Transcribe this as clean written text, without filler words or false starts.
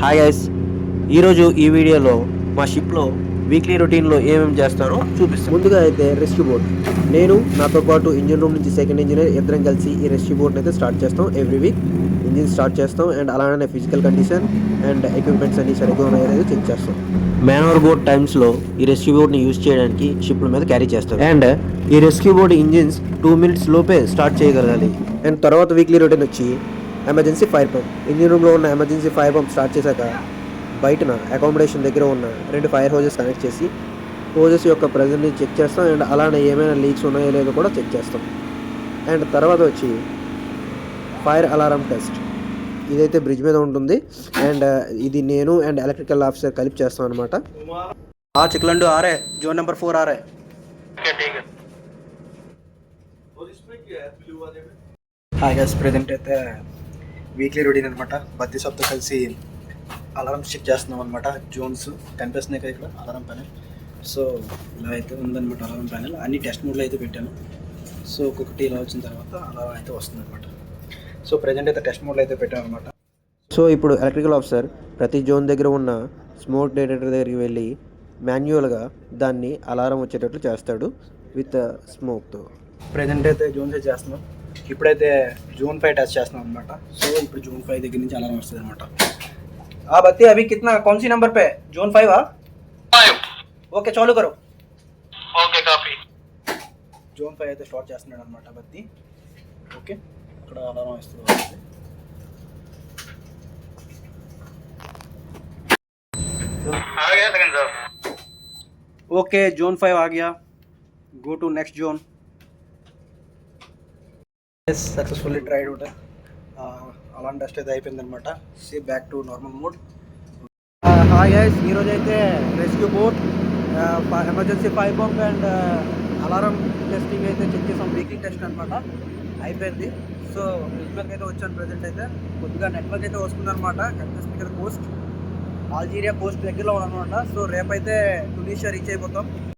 Hi guys, ఈరోజు ఈ వీడియోలో మా షిప్లో వీక్లీ రొటీన్లో ఏమేమి చేస్తానో చూపిస్తాను. ముందుగా అయితే రెస్క్యూ బోట్, నేను నాతో పాటు ఇంజిన్ రూమ్ నుంచి సెకండ్ ఇంజనీర్ ఇద్దరం కలిసి ఈ రెస్క్యూ బోట్ని అయితే స్టార్ట్ చేస్తాం. ఎవ్రీ వీక్ ఇంజిన్ స్టార్ట్ చేస్తాం అండ్ అలానే ఫిజికల్ కండిషన్ అండ్ ఎక్విప్మెంట్స్ అన్ని సరిగ్గా ఉన్నాయో చెక్ చేస్తాం. మ్యాన్ ఓవర్ బోట్ టైమ్స్లో ఈ రెస్క్యూ బోట్ని యూజ్ చేయడానికి షిప్ల మీద క్యారీ చేస్తాం. అండ్ ఈ రెస్క్యూ బోట్ ఇంజిన్స్ 2 minutes లోపే స్టార్ట్ చేయగలగాలి. అండ్ తర్వాత వీక్లీ రొటీన్ వచ్చి ఎమర్జెన్సీ ఫైర్ పంప్. ఇంజిన్ రూమ్లో ఉన్న ఎమర్జెన్సీ ఫైర్ పంప్ స్టార్ట్ చేశాక బయటన అకామిడేషన్ దగ్గర ఉన్న 2 ఫైర్ హోజెస్ కనెక్ట్ చేసి హోజెస్ యొక్క ప్రెజర్ని చెక్ చేస్తాం అండ్ అలానే ఏమైనా లీక్స్ ఉన్నాయో లేదో కూడా చెక్ చేస్తాం. అండ్ తర్వాత వచ్చి ఫైర్ అలారం టెస్ట్. ఇదైతే బ్రిడ్జ్ మీద ఉంటుంది అండ్ ఇది నేను అండ్ ఎలక్ట్రికల్ ఆఫీసర్ కలిపి చేస్తాం అనమాట. चिकलंडू आ रहे जोन नंबर 4 आ रहे. హాయ్ గైస్, ప్రెజెంట్ అయితే వీక్లీ రొటీన్ అనమాట. బద్దీ సబ్తో కలిసి అలారం చెక్ చేస్తున్నాం అనమాట. జోన్స్ కనిపిస్తున్నాయి కదా ఇక్కడ అలారం ప్యానెల్. సో ఇలా అయితే ఉందన్నమాట అలారం ప్యానెల్. అన్ని టెస్ట్ మోడ్లో అయితే పెట్టాను. సో ఒక్కొక్కటి ఇలా వచ్చిన తర్వాత అలారం అయితే వస్తుంది అనమాట. సో ప్రెజెంట్ అయితే టెస్ట్ మోడ్లో అయితే పెట్టాను అనమాట. సో ఇప్పుడు ఎలక్ట్రికల్ ఆఫీసర్ ప్రతి జోన్ దగ్గర ఉన్న స్మోక్ డిటెక్టర్ దగ్గరికి వెళ్ళి మాన్యువల్గా దాన్ని అలారం వచ్చేటట్లు చేస్తాడు విత్ స్మోక్తో. ప్రెజెంట్ అయితే జోన్ సెట్ చేస్తున్నాం. ఇప్పుడైతే జోన్ 5 టెస్ట్ చేస్తున్నాం అనమాట. సో ఇప్పుడు జోన్ 5 దగ్గర నుంచి అలారం వస్తుంది అనమాట. ఆ బత్తి అవి కిतना कौन सी नंबर पे जोन 5 आ 5 ఓకే చాలు కరో ఓకే కాపీ. జోన్ 5 అయితే స్టార్ట్ చేస్తున్నాడు అనమాట బత్తి. ఓకే ఇక్కడ అలారం వస్తుంది. आ गया सेकंड सर. ओके जोन 5 आ गया. Go to next zone. Successfully tried out. అలాంటి టెస్ట్ అయితే అయిపోయిందనమాట. See back to normal mode. Hi guys, ఈరోజు అయితే rescue boat, emergency fire pump and alarm testing అయితే చెక్ చేసాం. వీక్లీ టెస్ట్ అనమాట అయిపోయింది. సో రిజ్మెంట్కి అయితే వచ్చాను. ప్రజెంట్ అయితే కొద్దిగా నెట్వర్క్ అయితే వస్తుందన్నమాట. కనిపిస్తుంది కదా కోస్ట్, ఆల్జీరియా కోస్ట్ దగ్గరలో ఉన్నామన్నమాట. సో రేపైతే టునీషియా రీచ్ అయిపోతాం.